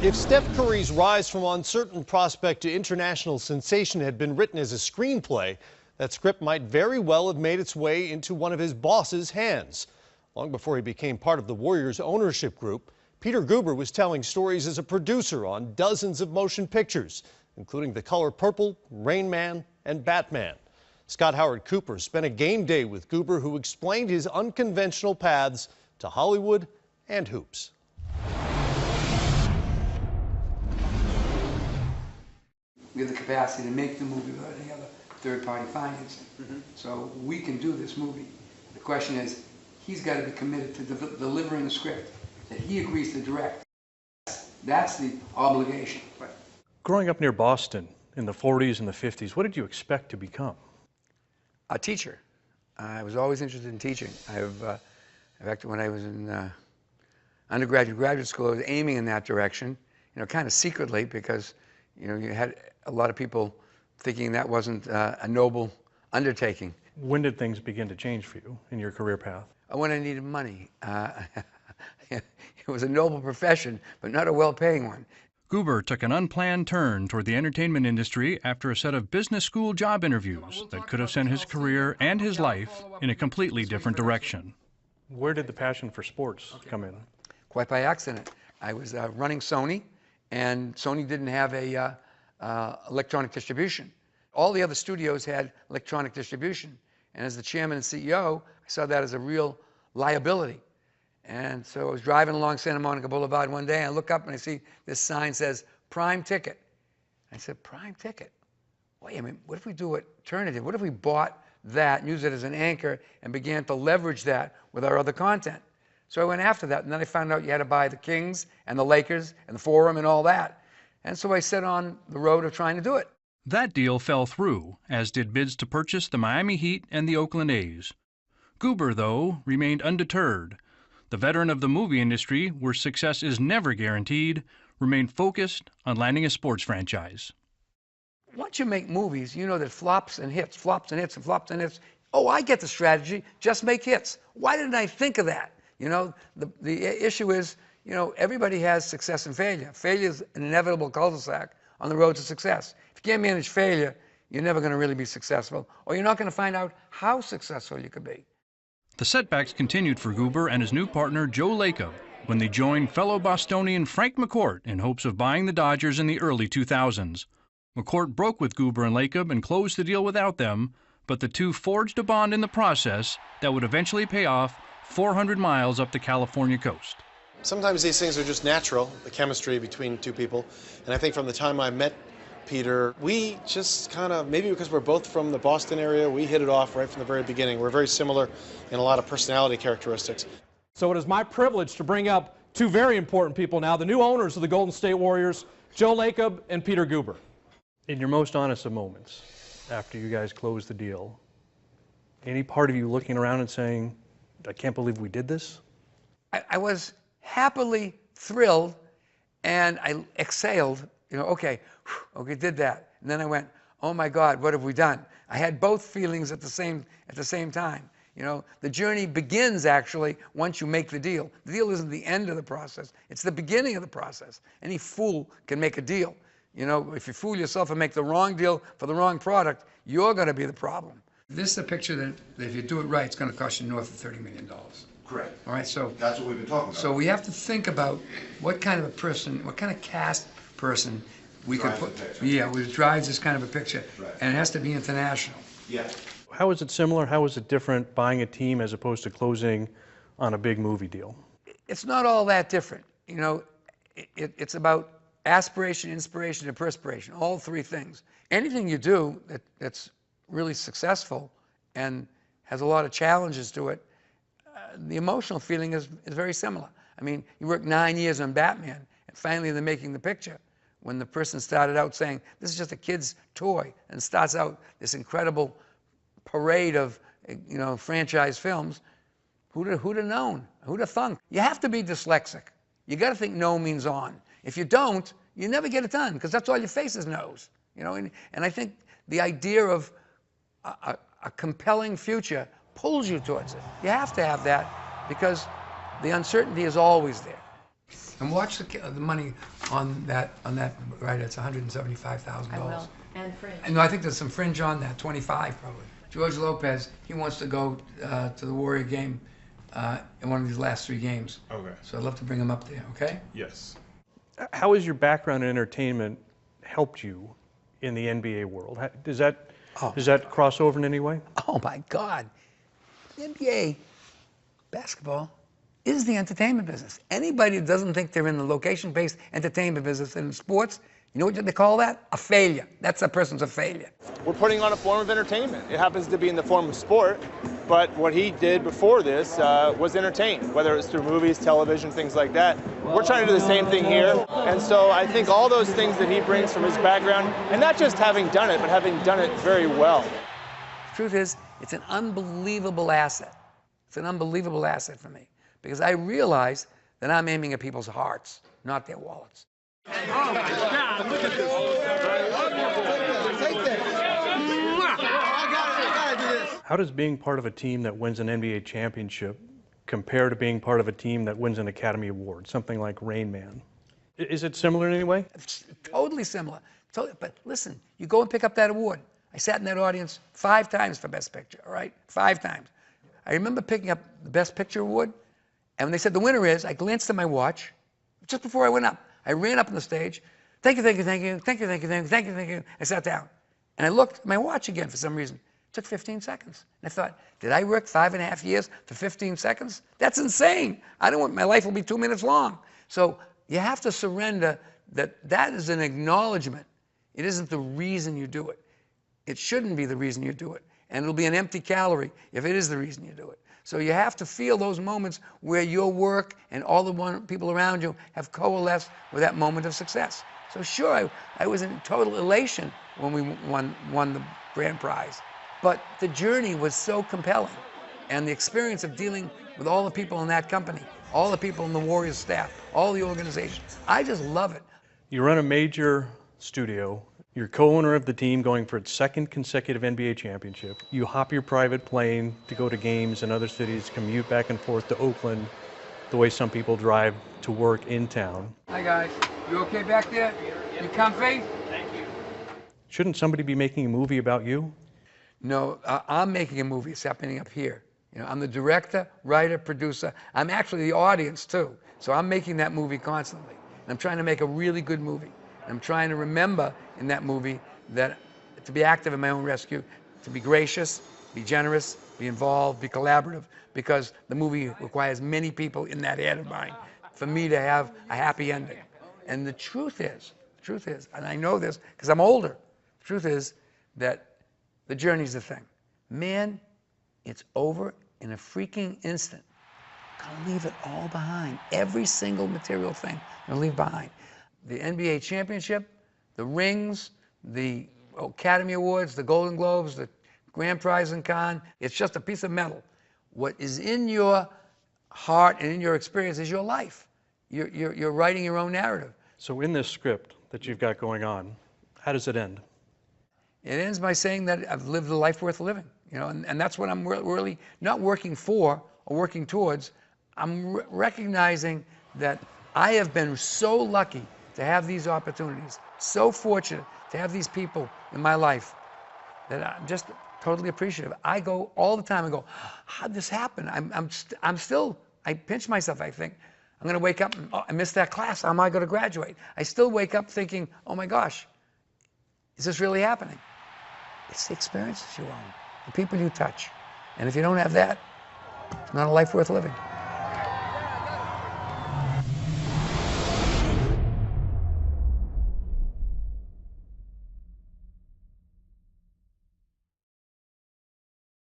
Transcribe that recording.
If Steph Curry's rise from uncertain prospect to international sensation had been written as a screenplay, that script might very well have made its way into one of his boss's hands. Long before he became part of the Warriors ownership group, Peter Guber was telling stories as a producer on dozens of motion pictures, including The Color Purple, Rain Man, and Batman. Scott Howard Cooper spent a game day with Guber, who explained his unconventional paths to Hollywood and hoops. We have the capacity to make the movie without any other third-party financing. So we can do this movie. The question is, he's got to be committed to delivering a script that he agrees to direct. That's the obligation. Growing up near Boston in the 40s and the 50s, what did you expect to become? A teacher. I was always interested in teaching. In fact, when I was in undergraduate, graduate school, I was aiming in that direction, kind of secretly, because, you had a lot of people thinking that wasn't a noble undertaking. When did things begin to change for you in your career path? When I needed money. It was a noble profession, but not a well-paying one. Guber took an unplanned turn toward the entertainment industry after a set of business school job interviews that could have sent his career and his life in a completely different direction. Where did the passion for sports come in? Quite by accident. I was running Sony, and Sony didn't have a electronic distribution. All the other studios had electronic distribution. And as the chairman and CEO, I saw that as a real liability. And so I was driving along Santa Monica Boulevard one day, and I look up and I see this sign says, Prime Ticket. I said, Prime Ticket? Wait a minute, what if we do alternative? What if we bought that and used it as an anchor and began to leverage that with our other content? So I went after that, and then I found out you had to buy the Kings and the Lakers and the Forum and all that. And so I set on the road of trying to do it. That deal fell through, as did bids to purchase the Miami Heat and the Oakland A's. Guber, though, remained undeterred. The veteran of the movie industry, where success is never guaranteed, remained focused on landing a sports franchise. Once you make movies, you know that flops and hits, flops and hits and flops and hits. Oh, I get the strategy, just make hits. Why didn't I think of that? The issue is, everybody has success and failure. Failure is an inevitable cul-de-sac on the road to success. If you can't manage failure, you're never going to really be successful, or you're not going to find out how successful you could be. The setbacks continued for Guber and his new partner, Joe Lacob, when they joined fellow Bostonian Frank McCourt in hopes of buying the Dodgers in the early 2000s. McCourt broke with Guber and Lacob and closed the deal without them, but the two forged a bond in the process that would eventually pay off 400 miles up the California coast. Sometimes these things are just natural, the chemistry between two people. And I think from the time I met Peter, we just kind of, maybe because we're both from the Boston area, we hit it off right from the very beginning. We're very similar in a lot of personality characteristics. So it is my privilege to bring up two very important people now, the new owners of the Golden State Warriors, Joe Lacob and Peter Guber. In your most honest of moments, after you guys closed the deal, any part of you looking around and saying, I can't believe we did this? I was happily thrilled, and I exhaled, okay, did that. And then I went, oh my God, what have we done? I had both feelings at the same time. The journey begins actually once you make the deal. The deal isn't the end of the process, it's the beginning of the process. Any fool can make a deal. If you fool yourself and make the wrong deal for the wrong product, you're going to be the problem. This is a picture that if you do it right, it's going to cost you north of $30 million. Correct. All right, so that's what we've been talking about. So we have to think about what kind of a person, what kind of cast person we could put. Yeah, which drives this kind of a picture, right. And it has to be international. Yeah. How is it similar? How is it different buying a team as opposed to closing on a big movie deal? It's not all that different. It's about aspiration, inspiration, and perspiration. All three things. Anything you do that's really successful and has a lot of challenges to it, the emotional feeling is very similar. I mean, you work 9 years on Batman, and finally they're making the picture. When the person started out saying, this is just a kid's toy, and starts out this incredible parade of franchise films, who'd have known? Who'd have thunk? You have to be dyslexic. You got to think no means on. If you don't, you never get it done, because that's all your face is nose. And I think the idea of a compelling future pulls you towards it. You have to have that, because the uncertainty is always there. And watch the money on that, right, it's $175,000. I will, and fringe. And I think there's some fringe on that, 25 probably. George Lopez, he wants to go to the Warrior game in one of these last 3 games. Okay. So I'd love to bring him up there, okay? Yes. How has your background in entertainment helped you in the NBA world? Does that cross over in any way? Oh my God. The NBA basketball is the entertainment business. Anybody that doesn't think they're in the location-based entertainment business in sports, you know what they call that? A failure. That's a person's a failure. We're putting on a form of entertainment. It happens to be in the form of sport, but what he did before this was entertain, whether it's through movies, television, things like that. We're trying to do the same thing here, and so I think all those things that he brings from his background, and not just having done it, but having done it very well. The truth is, it's an unbelievable asset. It's an unbelievable asset for me, because I realize that I'm aiming at people's hearts, not their wallets. Oh my God, look at this. Take that. I gotta do this. How does being part of a team that wins an NBA championship compare to being part of a team that wins an Academy Award, something like Rain Man? Is it similar in any way? It's totally similar. But listen, you go and pick up that award. I sat in that audience 5 times for Best Picture, all right? 5 times. I remember picking up the Best Picture award, and when they said the winner is, I glanced at my watch just before I went up. I ran up on the stage. Thank you, thank you, thank you, thank you, thank you, thank you, thank you, thank you. I sat down. And I looked at my watch again for some reason. It took 15 seconds. And I thought, did I work 5.5 years for 15 seconds? That's insane. I don't want, my life will be 2 minutes long. So you have to surrender that is an acknowledgement. It isn't the reason you do it. It shouldn't be the reason you do it. And it'll be an empty calorie if it is the reason you do it. So you have to feel those moments where your work and all the people around you have coalesced with that moment of success. So sure, I was in total elation when we won the grand prize. But the journey was so compelling. And the experience of dealing with all the people in that company, all the people in the Warriors staff, all the organization, I just love it. You run a major studio. You're co-owner of the team going for its 2nd consecutive NBA championship. You hop your private plane to go to games in other cities, commute back and forth to Oakland, the way some people drive to work in town. Hi guys, you okay back there? You comfy? Thank you. Shouldn't somebody be making a movie about you? No, I'm making a movie. It's happening up here. You know, I'm the director, writer, producer. I'm actually the audience too. So I'm making that movie constantly. And I'm trying to make a really good movie. I'm trying to remember in that movie that to be active in my own rescue, to be gracious, be generous, be involved, be collaborative, because the movie requires many people in that head of mine for me to have a happy ending. And the truth is, and I know this because I'm older, the truth is that the journey's the thing. Man, it's over in a freaking instant. I'm gonna leave it all behind. Every single material thing I'm gonna leave behind. The NBA championship, the rings, the Academy Awards, the Golden Globes, the grand prize in Cannes, it's just a piece of metal. What is in your heart and in your experience is your life. You're writing your own narrative. So in this script that you've got going on, how does it end? It ends by saying that I've lived a life worth living, you know, and that's what I'm really not working for or working towards. I'm recognizing that I have been so lucky to have these opportunities, so fortunate to have these people in my life that I'm just totally appreciative. I go all the time and go, how'd this happen? I'm still, I pinch myself, I think. I'm gonna wake up and, oh, I missed that class, how am I gonna graduate? I still wake up thinking, oh my gosh, is this really happening? It's the experiences you own, the people you touch. And if you don't have that, it's not a life worth living.